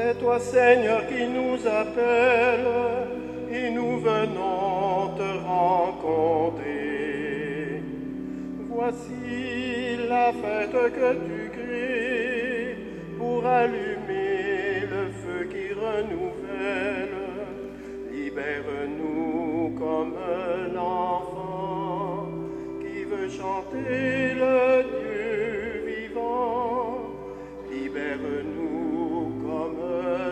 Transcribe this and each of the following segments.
C'est toi, Seigneur, qui nous appelle, et nous venons te rencontrer. Voici la fête que tu crées pour allumer le feu qui renouvelle. Libère-nous comme l'enfant qui veut chanter le Dieu vivant. Libère-nous comme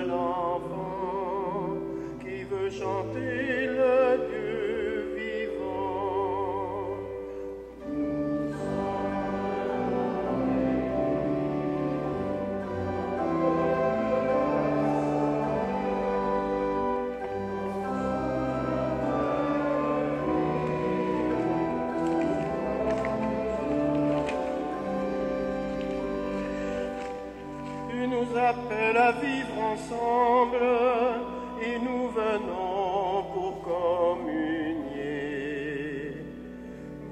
l'enfant qui veut chanter le Dieu vivant. Nous appelle à vivre ensemble et nous venons pour communier.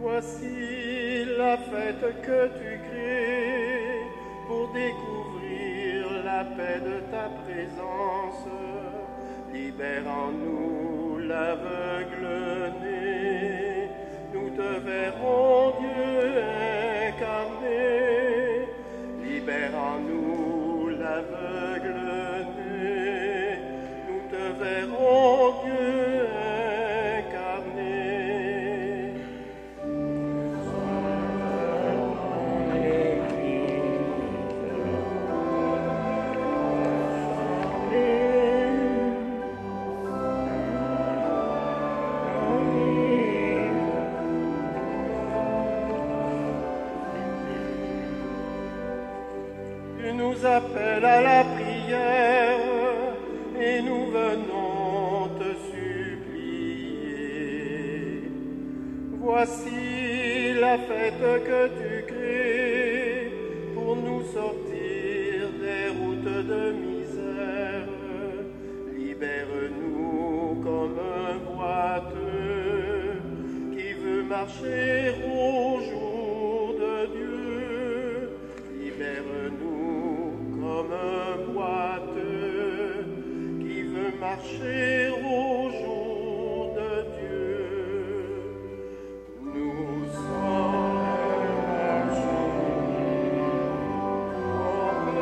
Voici la fête que tu crées pour découvrir la paix de ta présence. Libère en nous l'aveugle-né, nous te verrons Dieu incarné. Libère en nous l'aveugle-né, nous te verrons Dieu incarné. Tu nous appelles à la prière et nous venons te supplier. Voici la fête que tu crées pour nous sortir des routes de misère. Libère-nous comme un boiteux qui veut marcher au jour de Dieu. Libère-nous comme un boiteux qui veut marcher au jour de Dieu. Nous sommes comme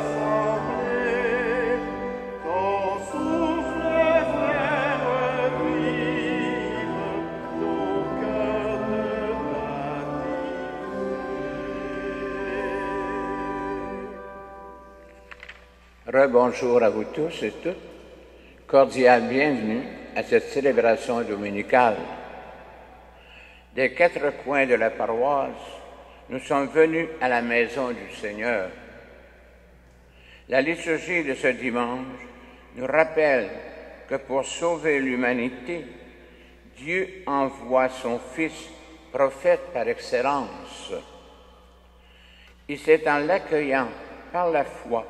rassemblés, ton souffle fait revivre nos cœurs de baptême. Rebonjour à vous tous et toutes. Cordial bienvenue à cette célébration dominicale. Des quatre coins de la paroisse, nous sommes venus à la maison du Seigneur. La liturgie de ce dimanche nous rappelle que pour sauver l'humanité, Dieu envoie son Fils, prophète par excellence. Et c'est en l'accueillant par la foi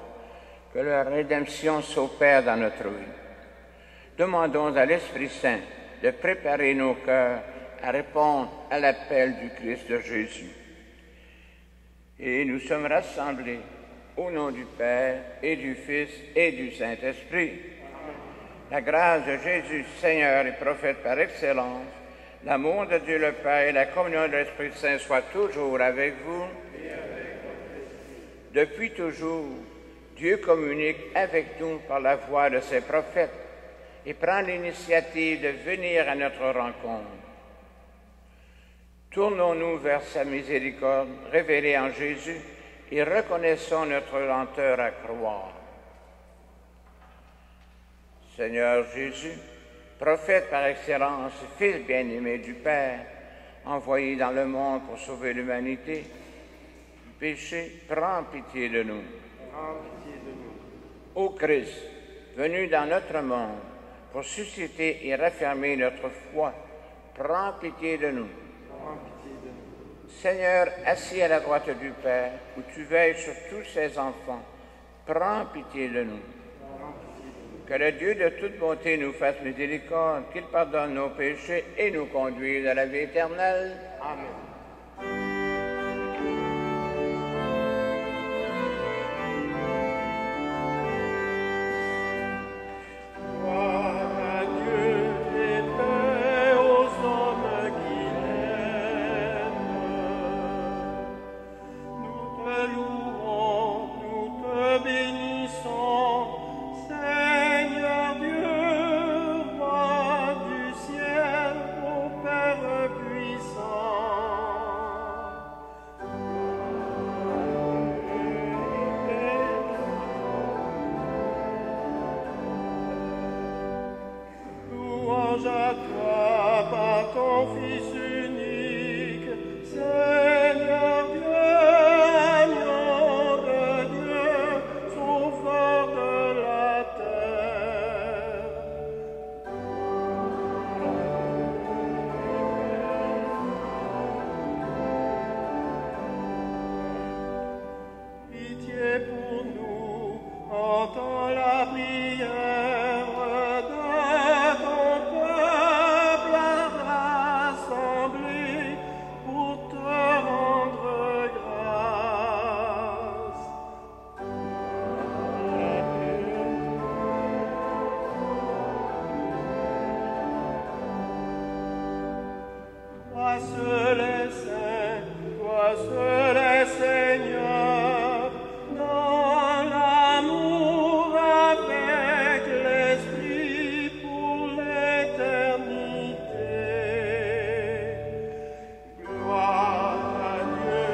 que la rédemption s'opère dans notre vie. Demandons à l'Esprit Saint de préparer nos cœurs à répondre à l'appel du Christ de Jésus. Et nous sommes rassemblés au nom du Père et du Fils et du Saint-Esprit. La grâce de Jésus, Seigneur et prophète par excellence, l'amour de Dieu le Père et la communion de l'Esprit Saint soient toujours avec vous. Depuis toujours, Dieu communique avec nous par la voix de ses prophètes et prend l'initiative de venir à notre rencontre. Tournons-nous vers sa miséricorde révélée en Jésus et reconnaissons notre lenteur à croire. Seigneur Jésus, prophète par excellence, Fils bien-aimé du Père, envoyé dans le monde pour sauver l'humanité du péché, prends pitié de nous. Ô Christ, venu dans notre monde pour susciter et raffermir notre foi, prends pitié de nous. Seigneur, assis à la droite du Père, où tu veilles sur tous ses enfants, prends pitié de nous. Que le Dieu de toute bonté nous fasse miséricorde, qu'il pardonne nos péchés et nous conduise à la vie éternelle. Amen. louange à toi par ton Fils unique, Seigneur Dieu, agneau de Dieu, sauveur de la terre. Pitié pour nous, entends la prière de ton peuple rassemblé pour te rendre grâce. Toi seul est saint, toi seul est Seigneur, dans l'amour avec l'Esprit pour l'éternité. Gloire à Dieu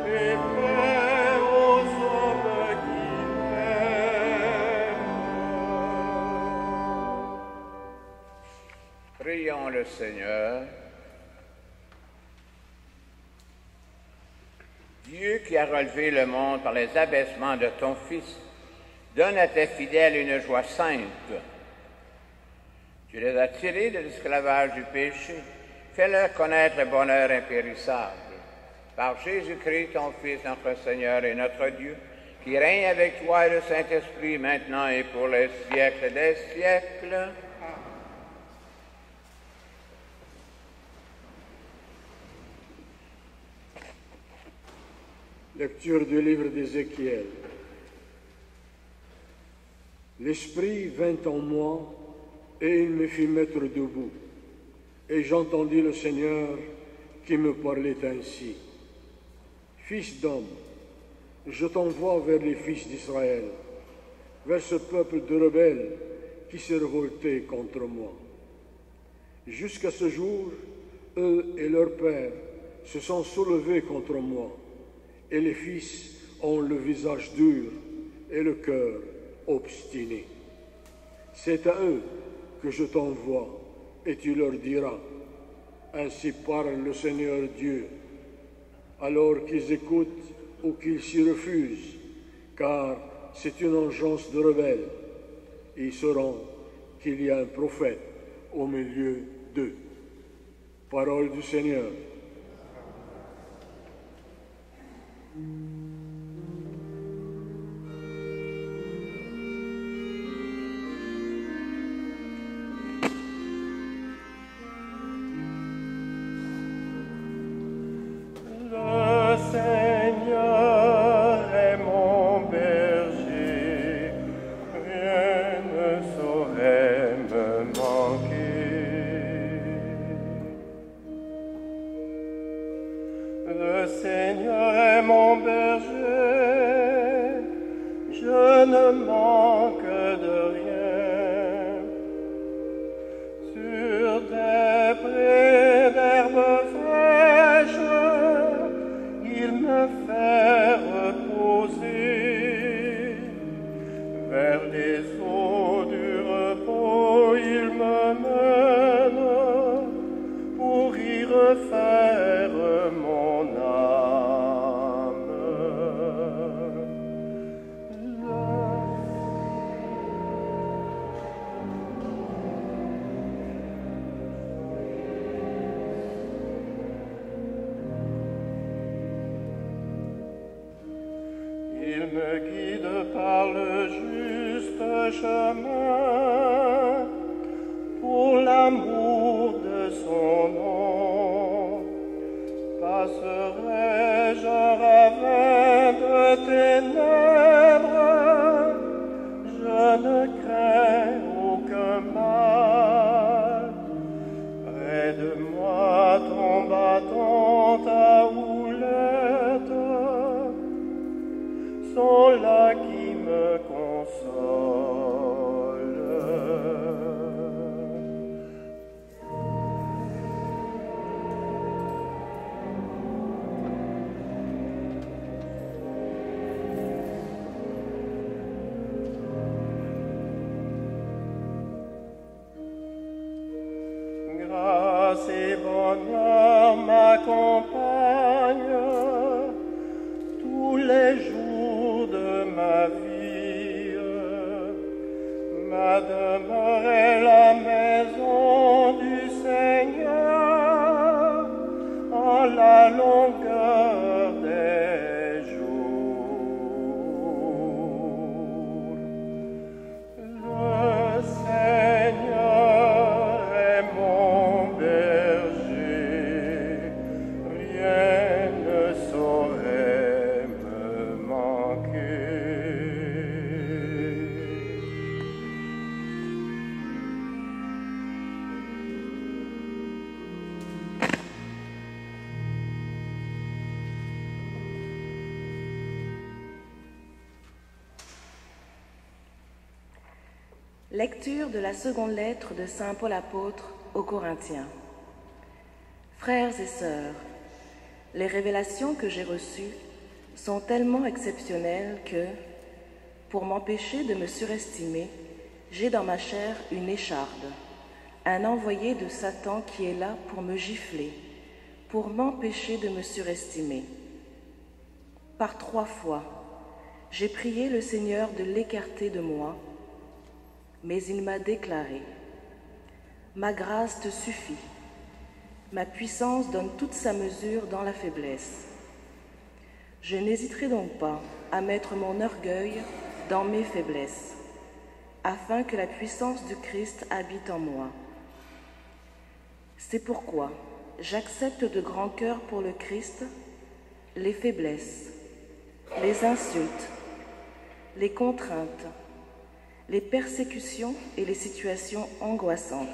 et paix aux hommes qui l'aiment. Prions le Seigneur. Dieu qui a relevé le monde par les abaissements de ton Fils, donne à tes fidèles une joie sainte. Tu les as tirés de l'esclavage du péché, fais-leur connaître le bonheur impérissable. Par Jésus-Christ, ton Fils, notre Seigneur et notre Dieu, qui règne avec toi et le Saint-Esprit, maintenant et pour les siècles des siècles. Lecture du livre d'Ézéchiel. L'Esprit vint en moi et il me fit mettre debout. Et j'entendis le Seigneur qui me parlait ainsi. Fils d'homme, je t'envoie vers les fils d'Israël, vers ce peuple de rebelles qui s'est révolté contre moi. Jusqu'à ce jour, eux et leurs pères se sont soulevés contre moi. Et les fils ont le visage dur et le cœur obstiné. C'est à eux que je t'envoie, et tu leur diras, ainsi parle le Seigneur Dieu, alors qu'ils écoutent ou qu'ils s'y refusent, car c'est une engeance de rebelles. Ils sauront qu'il y a un prophète au milieu d'eux. Parole du Seigneur. Le Seigneur est mon berger, rien ne saurait me manquer. Le Seigneur est mon berger, je ne manque de rien. Sur des prés d'herbes fraîches, il me fait reposer. Vers les eaux du repos, il me mène pour y refaire mon âme. Il me guide par le juste chemin pour l'amour de son nom. Passerai-je un ravin de ténèbres, je ne crains aucun mal. Près de moi ton bâton, ta houlette sont là qui me consolent. demeurer la maison du Seigneur en la longueur des jours. Le Seigneur est mon berger, rien ne saurait me manquer. Lecture de la seconde lettre de Saint Paul apôtre aux Corinthiens. Frères et sœurs, les révélations que j'ai reçues sont tellement exceptionnelles que, pour m'empêcher de me surestimer, j'ai dans ma chair une écharde, un envoyé de Satan qui est là pour me gifler, pour m'empêcher de me surestimer. Par 3 fois, j'ai prié le Seigneur de l'écarter de moi, mais il m'a déclaré : ma grâce te suffit, ma puissance donne toute sa mesure dans la faiblesse. Je n'hésiterai donc pas à mettre mon orgueil dans mes faiblesses, afin que la puissance du Christ habite en moi. C'est pourquoi j'accepte de grand cœur pour le Christ les faiblesses, les insultes, les contraintes, les persécutions et les situations angoissantes.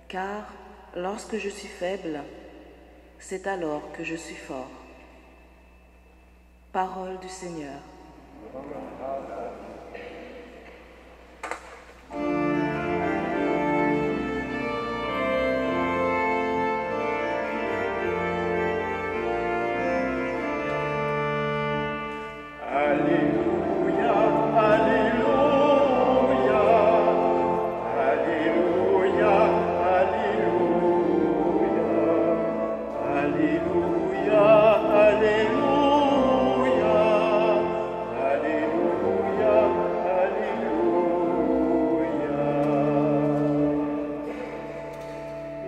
Car lorsque je suis faible, c'est alors que je suis fort. Parole du Seigneur. Alléluia, Alléluia, Alléluia, Alléluia, Alléluia, Alléluia, Alléluia.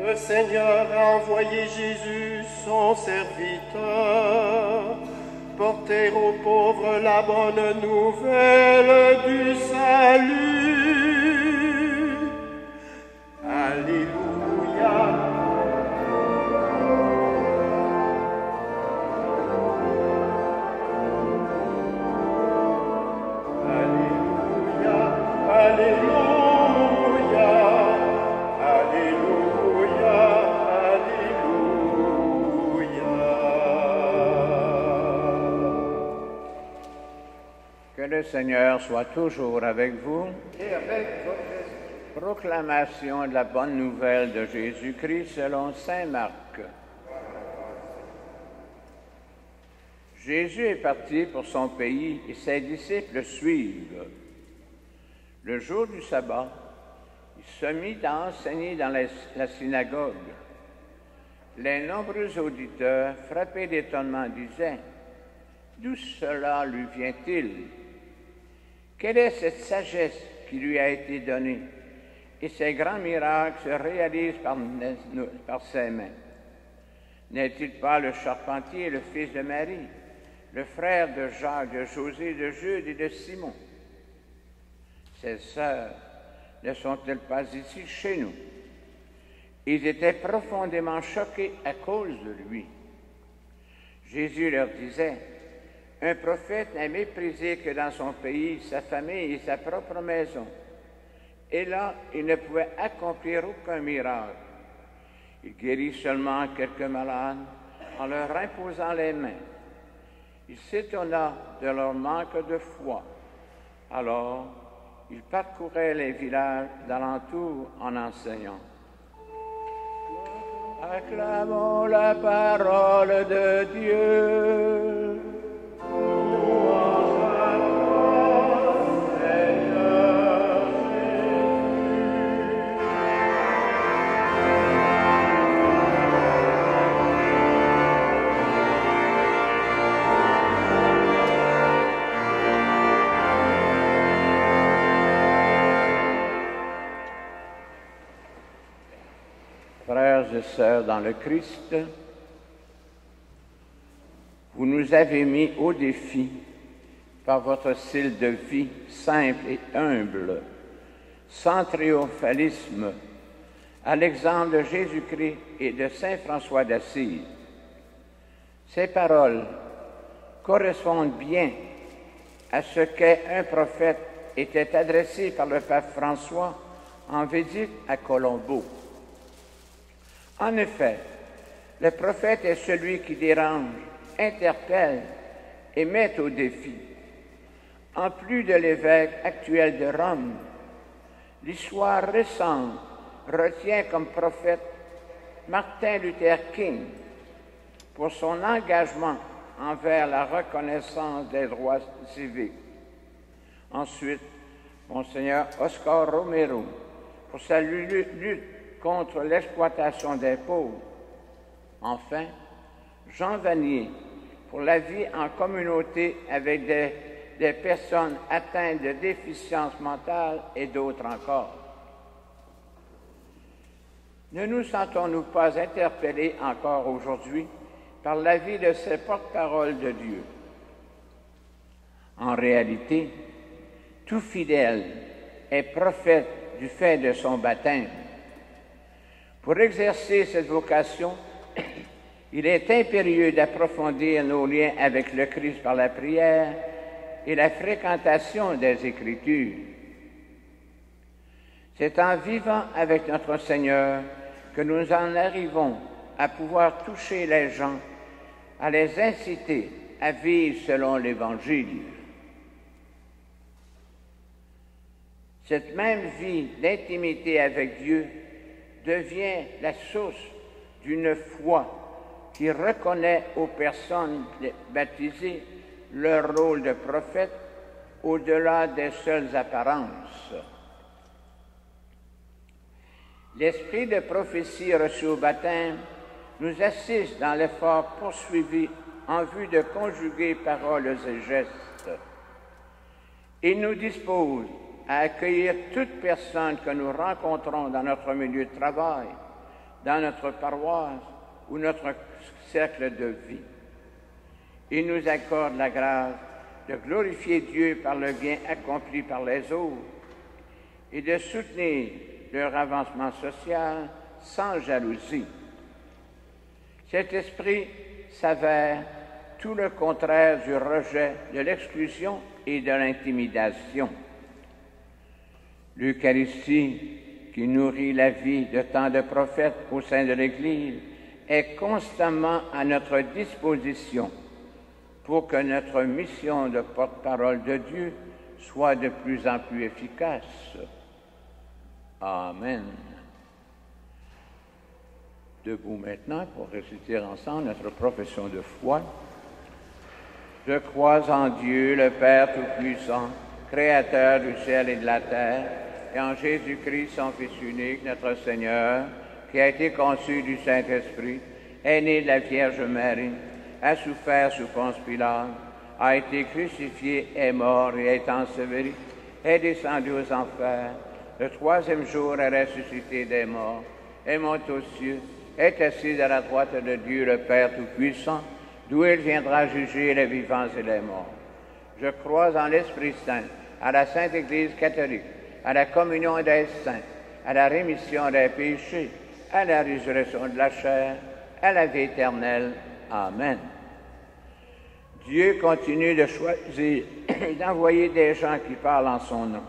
Le Seigneur a envoyé Jésus, son serviteur, porter aux pauvres la bonne nouvelle du salut. Alléluia. Alléluia, Alléluia, Alléluia, Alléluia. Que le Seigneur soit toujours avec vous. Et avec votre esprit. Proclamation de la bonne nouvelle de Jésus-Christ selon saint Marc. Jésus est parti pour son pays et ses disciples le suivent. Le jour du sabbat, il se mit à enseigner dans la synagogue. Les nombreux auditeurs, frappés d'étonnement, disaient : d'où cela lui vient-il? Quelle est cette sagesse qui lui a été donnée? Et ces grands miracles se réalisent par ses mains. N'est-il pas le charpentier, le fils de Marie, le frère de Jacques, de José, de Jude et de Simon? Ses sœurs ne sont-elles pas ici chez nous? Ils étaient profondément choqués à cause de lui. Jésus leur disait : un prophète n'est méprisé que dans son pays, sa famille et sa propre maison. Et là, il ne pouvait accomplir aucun miracle. Il guérit seulement quelques malades en leur imposant les mains. Il s'étonna de leur manque de foi. Alors, il parcourait les villages d'alentour en enseignant. Acclamons la parole de Dieu. frères et sœurs dans le Christ, vous nous avez mis au défi par votre style de vie simple et humble, sans triomphalisme, à l'exemple de Jésus-Christ et de saint François d'Assise. Ces paroles correspondent bien à ce qu'est un prophète était adressé par le pape François en visite à Colombo. En effet, le prophète est celui qui dérange, interpelle et met au défi. En plus de l'évêque actuel de Rome, l'histoire récente retient comme prophète Martin Luther King pour son engagement envers la reconnaissance des droits civiques. Ensuite, Monseigneur Oscar Romero pour sa lutte contre l'exploitation des pauvres. Enfin, Jean Vanier pour la vie en communauté avec des personnes atteintes de déficience mentale et d'autres encore. Ne nous sentons-nous pas interpellés encore aujourd'hui par la vie de ces porte-paroles de Dieu? En réalité, tout fidèle est prophète du fait de son baptême. Pour exercer cette vocation, il est impérieux d'approfondir nos liens avec le Christ par la prière et la fréquentation des Écritures. C'est en vivant avec notre Seigneur que nous en arrivons à pouvoir toucher les gens, à les inciter à vivre selon l'Évangile. Cette même vie d'intimité avec Dieu devient la source d'une foi qui reconnaît aux personnes baptisées leur rôle de prophète au-delà des seules apparences. L'esprit de prophétie reçu au baptême nous assiste dans l'effort poursuivi en vue de conjuguer paroles et gestes. Il nous dispose à accueillir toute personne que nous rencontrons dans notre milieu de travail, dans notre paroisse ou notre cercle de vie. Il nous accorde la grâce de glorifier Dieu par le bien accompli par les autres et de soutenir leur avancement social sans jalousie. Cet esprit s'avère tout le contraire du rejet, de l'exclusion et de l'intimidation. L'Eucharistie, qui nourrit la vie de tant de prophètes au sein de l'Église, est constamment à notre disposition pour que notre mission de porte-parole de Dieu soit de plus en plus efficace. Amen. Debout maintenant pour réciter ensemble notre profession de foi. Je crois en Dieu, le Père Tout-Puissant, Créateur du ciel et de la terre, et en Jésus-Christ, son Fils unique, notre Seigneur, qui a été conçu du Saint-Esprit, est né de la Vierge Marie, a souffert sous Ponce Pilate, a été crucifié, est mort et est enseveli, est descendu aux enfers, le troisième jour est ressuscité des morts, est monté aux cieux, est assis à la droite de Dieu le Père Tout-Puissant, d'où il viendra juger les vivants et les morts. Je crois en l'Esprit Saint, à la Sainte Église catholique, à la communion des saints, à la rémission des péchés, à la résurrection de la chair, à la vie éternelle. Amen. Dieu continue de choisir, d'envoyer des gens qui parlent en son nom.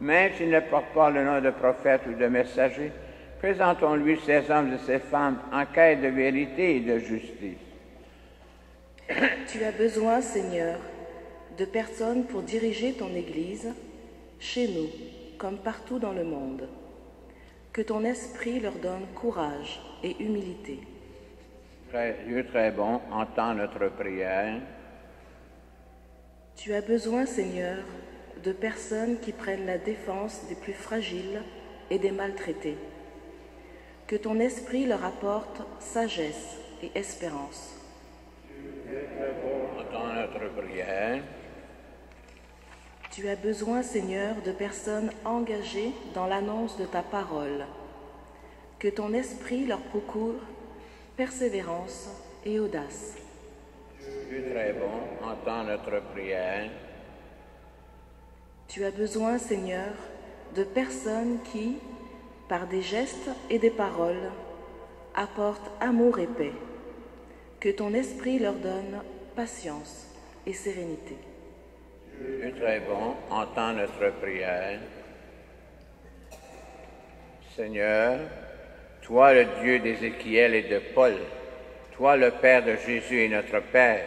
Même s'ils ne portent pas le nom de prophète ou de messager, présentons-lui ces hommes et ces femmes en quête de vérité et de justice. Tu as besoin, Seigneur, de personnes pour diriger ton Église, chez nous comme partout dans le monde. Que ton esprit leur donne courage et humilité. Dieu très bon, entends notre prière. Tu as besoin, Seigneur, de personnes qui prennent la défense des plus fragiles et des maltraités. Que ton esprit leur apporte sagesse et espérance. Entends notre prière. Tu as besoin, Seigneur, de personnes engagées dans l'annonce de ta parole. que ton esprit leur procure persévérance et audace. Tu es très bon, entends notre prière. Tu as besoin, Seigneur, de personnes qui, par des gestes et des paroles, apportent amour et paix. Que ton esprit leur donne patience et sérénité. Tu es très bon, entends notre prière. Seigneur, toi le Dieu d'Ézéchiel et de Paul, toi le Père de Jésus et notre Père,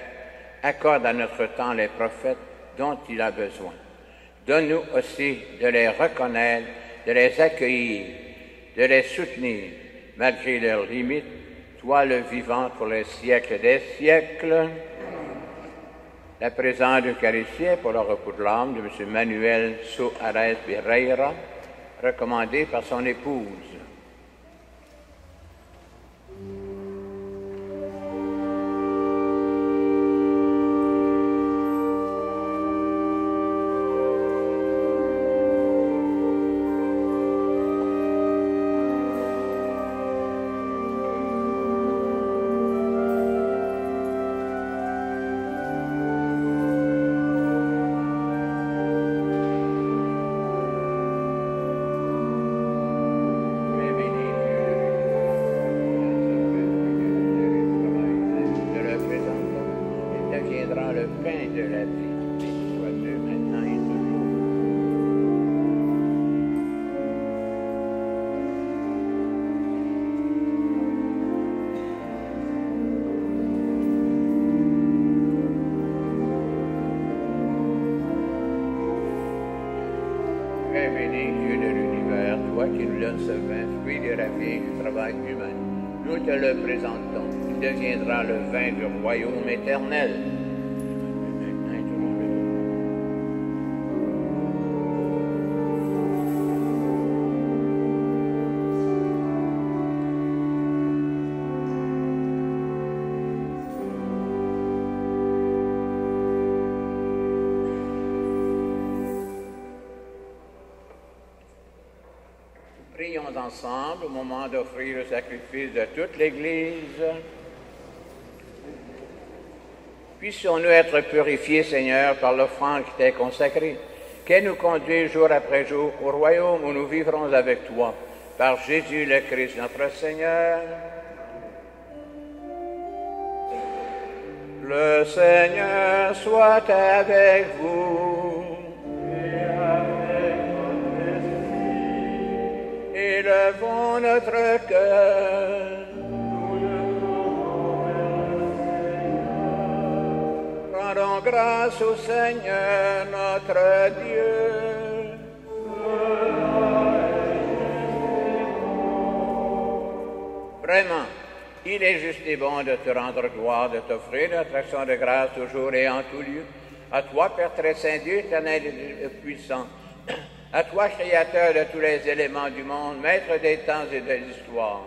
accorde à notre temps les prophètes dont il a besoin. Donne-nous aussi de les reconnaître, de les accueillir, de les soutenir, malgré leurs limites, toi le vivant pour les siècles des siècles. La présence d'Eucharistie pour le repos de l'âme de M. Manuel Soares Pereira, recommandé par son épouse. Ce vin, fruit de la vie et du travail humain. Nous te le présentons. Il deviendra le vin du royaume éternel. Prions ensemble au moment d'offrir le sacrifice de toute l'Église. Puissions-nous être purifiés, Seigneur, par l'offrande qui t'est consacrée, qu'elle nous conduise jour après jour au royaume où nous vivrons avec toi, par Jésus le Christ, notre Seigneur. Le Seigneur soit avec vous. Élevons notre cœur. Rendons grâce au Seigneur notre Dieu. Vraiment, il est juste et bon de te rendre gloire, de t'offrir notre action de grâce toujours et en tout lieu. À toi, Père très saint, Dieu éternel et puissant, à toi, Créateur de tous les éléments du monde, Maître des temps et de l'histoire.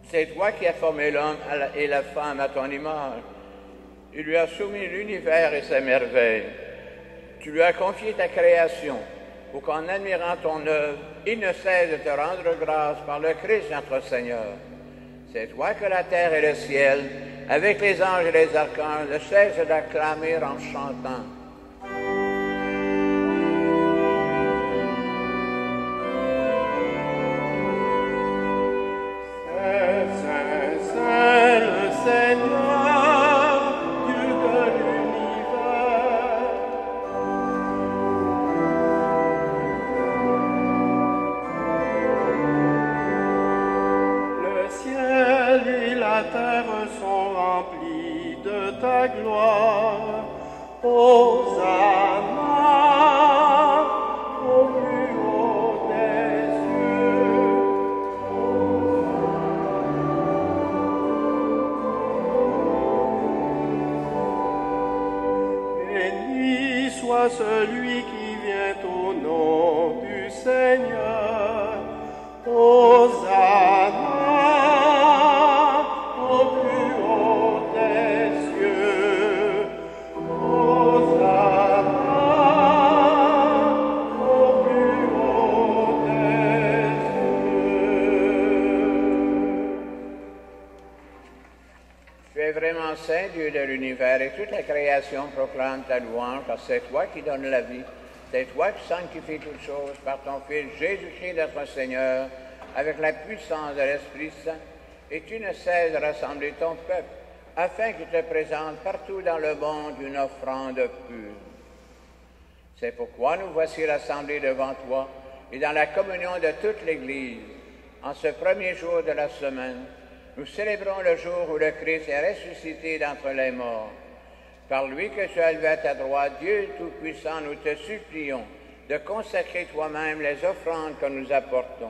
C'est toi qui as formé l'homme et la femme à ton image. Tu lui as soumis l'univers et ses merveilles. Tu lui as confié ta création pour qu'en admirant ton œuvre, il ne cesse de te rendre grâce par le Christ notre Seigneur. C'est toi que la terre et le ciel, avec les anges et les archanges, ne cessent d'acclamer en chantant. Celui qui vient au nom du Seigneur, Hosanna au plus haut des cieux. vraiment saint, Dieu de l'univers, et toute la création proclame ta louange, car c'est toi qui donnes la vie. C'est toi qui sanctifies toutes choses par ton Fils Jésus-Christ notre Seigneur, avec la puissance de l'Esprit Saint. Et tu ne cesses de rassembler ton peuple, afin qu'il te présente partout dans le monde une offrande pure. C'est pourquoi nous voici rassemblés devant toi, et dans la communion de toute l'Église, en ce premier jour de la semaine, nous célébrons le jour où le Christ est ressuscité d'entre les morts. Par lui que tu as levé à ta droite, Dieu Tout-Puissant, nous te supplions de consacrer toi-même les offrandes que nous apportons.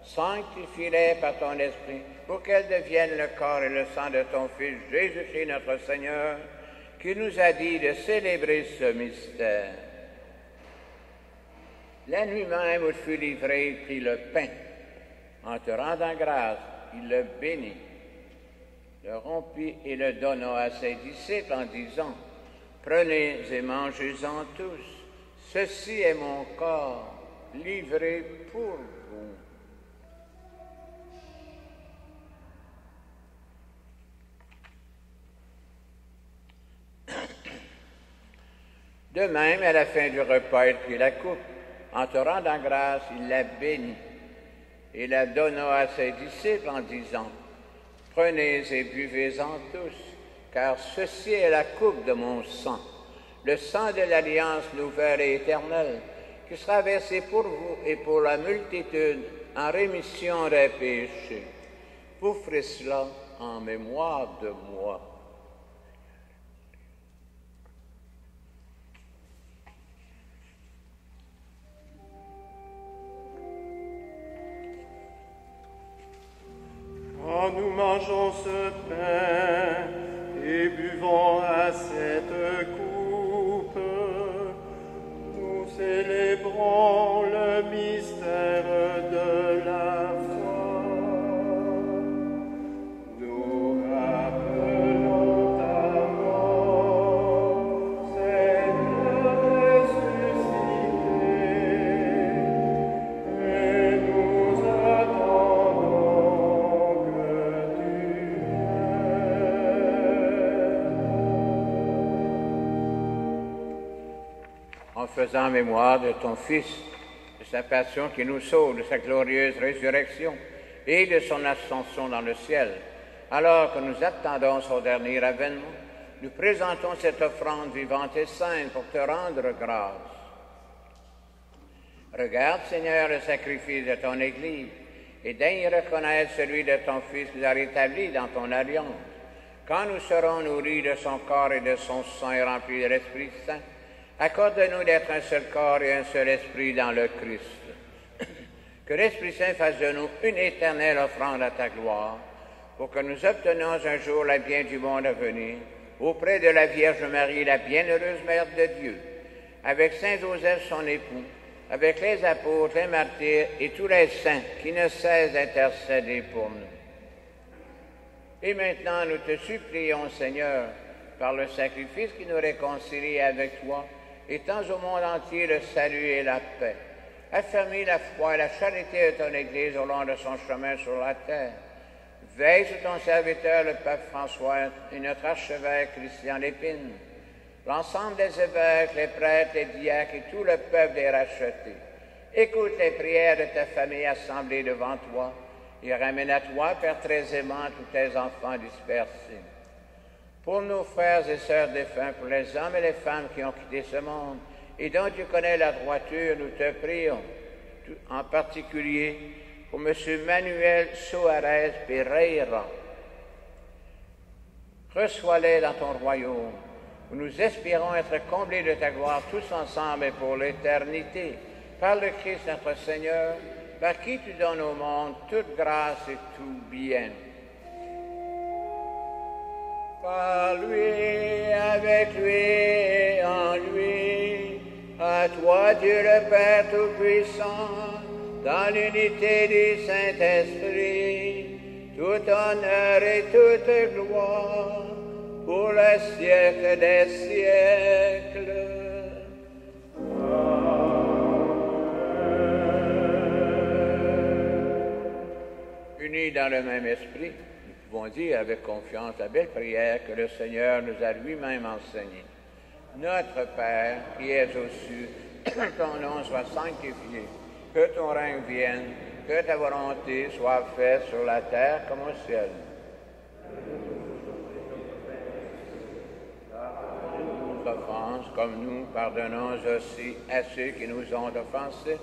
Sanctifie-les par ton Esprit, pour qu'elles deviennent le corps et le sang de ton Fils Jésus-Christ notre Seigneur, qui nous a dit de célébrer ce mystère. La nuit même où il fut livré, il prit le pain. En te rendant grâce, il le bénit, le rompit et le donna à ses disciples en disant, « Prenez et mangez-en tous, ceci est mon corps, livré pour vous. » De même, à la fin du repas, il prit la coupe. En te rendant grâce, il la bénit et la donna à ses disciples en disant, « Prenez et buvez-en tous, car ceci est la coupe de mon sang, le sang de l'alliance nouvelle et éternelle, qui sera versé pour vous et pour la multitude en rémission des péchés. Vous ferez cela en mémoire de moi. » Quand nous mangeons ce pain et buvons à cette coupe, nous célébrons le mystère de la foi. Nous rappelons ta mort, Seigneur ressuscité, et nous attendons que tu viennes. En faisant mémoire de ton Fils, de sa passion qui nous sauve, de sa glorieuse résurrection et de son ascension dans le ciel, alors que nous attendons son dernier avènement, nous présentons cette offrande vivante et sainte pour te rendre grâce. Regarde, Seigneur, le sacrifice de ton Église et daigne reconnaître celui de ton Fils qui l'a rétabli dans ton alliance. Quand nous serons nourris de son corps et de son sang et remplis de l'Esprit Saint, accorde-nous d'être un seul corps et un seul esprit dans le Christ. Que l'Esprit Saint fasse de nous une éternelle offrande à ta gloire, pour que nous obtenions un jour la bien du monde à venir, auprès de la Vierge Marie, la bienheureuse Mère de Dieu, avec Saint Joseph son époux, avec les apôtres, les martyrs et tous les saints qui ne cessent d'intercéder pour nous. Et maintenant, nous te supplions, Seigneur, par le sacrifice qui nous réconcilie avec toi, étends au monde entier le salut et la paix. Affermis la foi et la charité de ton Église au long de son chemin sur la terre. Veille sur ton serviteur, le pape François, et notre archevêque Christian Lépine, l'ensemble des évêques, les prêtres, les diacres et tout le peuple des rachetés. Écoute les prières de ta famille assemblée devant toi et ramène à toi, Père très aimant, tous tes enfants dispersés. Pour nos frères et sœurs défunts, pour les hommes et les femmes qui ont quitté ce monde et dont tu connais la droiture, nous te prions, en particulier pour M. Manuel Soares Pereira. Reçois-les dans ton royaume, où nous espérons être comblés de ta gloire tous ensemble et pour l'éternité, par le Christ notre Seigneur, par qui tu donnes au monde toute grâce et tout bien. Par lui, avec lui et en lui, à toi Dieu le Père Tout-Puissant, dans l'unité du Saint-Esprit, tout honneur et toute gloire, pour le siècle des siècles. Unis dans le même esprit, nous pouvons dire avec confiance la belle prière que le Seigneur nous a lui-même enseignée. Notre Père, qui es aux cieux, que ton nom soit sanctifié, que ton règne vienne, que ta volonté soit faite sur la terre comme au ciel. Nos offenses, comme nous pardonnons aussi à ceux qui nous ont offensés,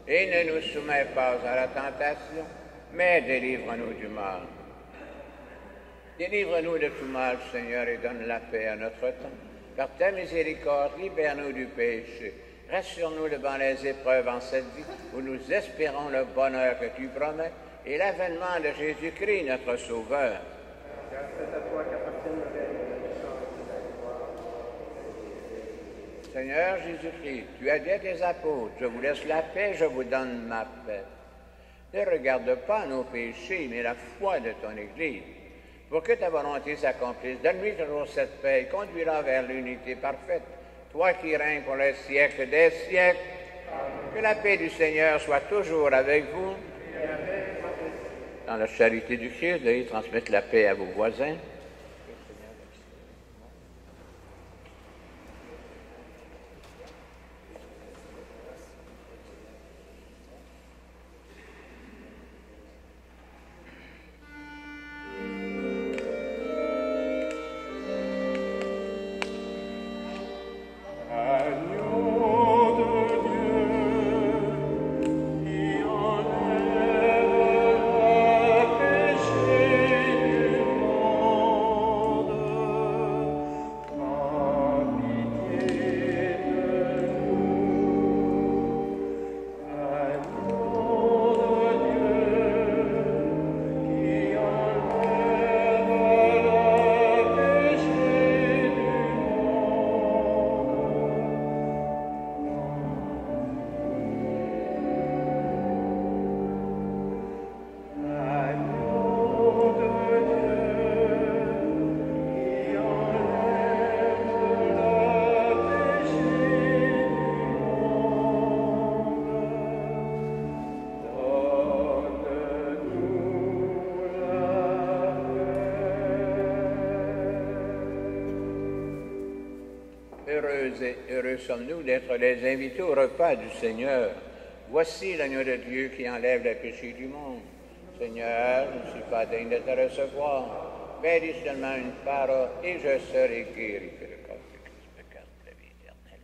et ne nous soumets pas à la tentation, mais délivre-nous du mal. Délivre-nous de tout mal, Seigneur, et donne la paix à notre temps. Par ta miséricorde, libère-nous du péché. Rassure-nous devant les épreuves en cette vie, où nous espérons le bonheur que tu promets et l'avènement de Jésus-Christ, notre Sauveur. Seigneur Jésus-Christ, tu as dit à tes apôtres, je vous laisse la paix, je vous donne ma paix. Ne regarde pas nos péchés, mais la foi de ton Église. Pour que ta volonté s'accomplisse, donne-lui toujours cette paix et conduis-la vers l'unité parfaite. Toi qui règnes pour les siècles des siècles, que la paix du Seigneur soit toujours avec vous. Dans la charité du Christ, veuillez transmettre la paix à vos voisins. Heureux sommes-nous d'être les invités au repas du Seigneur. Voici l'agneau de Dieu qui enlève les péchés du monde. Seigneur, je ne suis pas digne de te recevoir, mais dis seulement une parole et je serai guéri. Que le corps de Christ me garde la vie éternelle.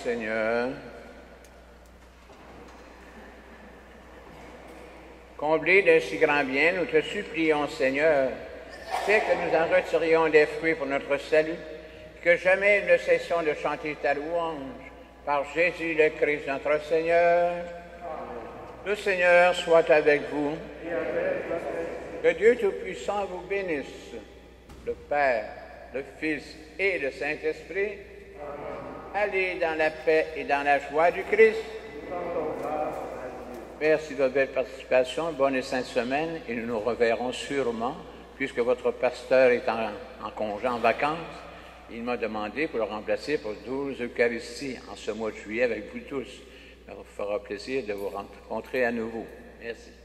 Seigneur. Comblés d'un si grand bien, nous te supplions, Seigneur, fais que nous en retirions des fruits pour notre salut, que jamais ne cessons de chanter ta louange. Par Jésus le Christ, notre Seigneur. Le Seigneur soit avec vous. Que Dieu Tout-Puissant vous bénisse, le Père, le Fils et le Saint-Esprit. Allez dans la paix et dans la joie du Christ. Merci de votre belle participation, bonne et sainte semaine, et nous nous reverrons sûrement, puisque votre pasteur est en congé, en vacances. Il m'a demandé pour le remplacer pour 12 Eucharisties en ce mois de juillet avec vous tous. Ça vous fera plaisir de vous rencontrer à nouveau. Merci.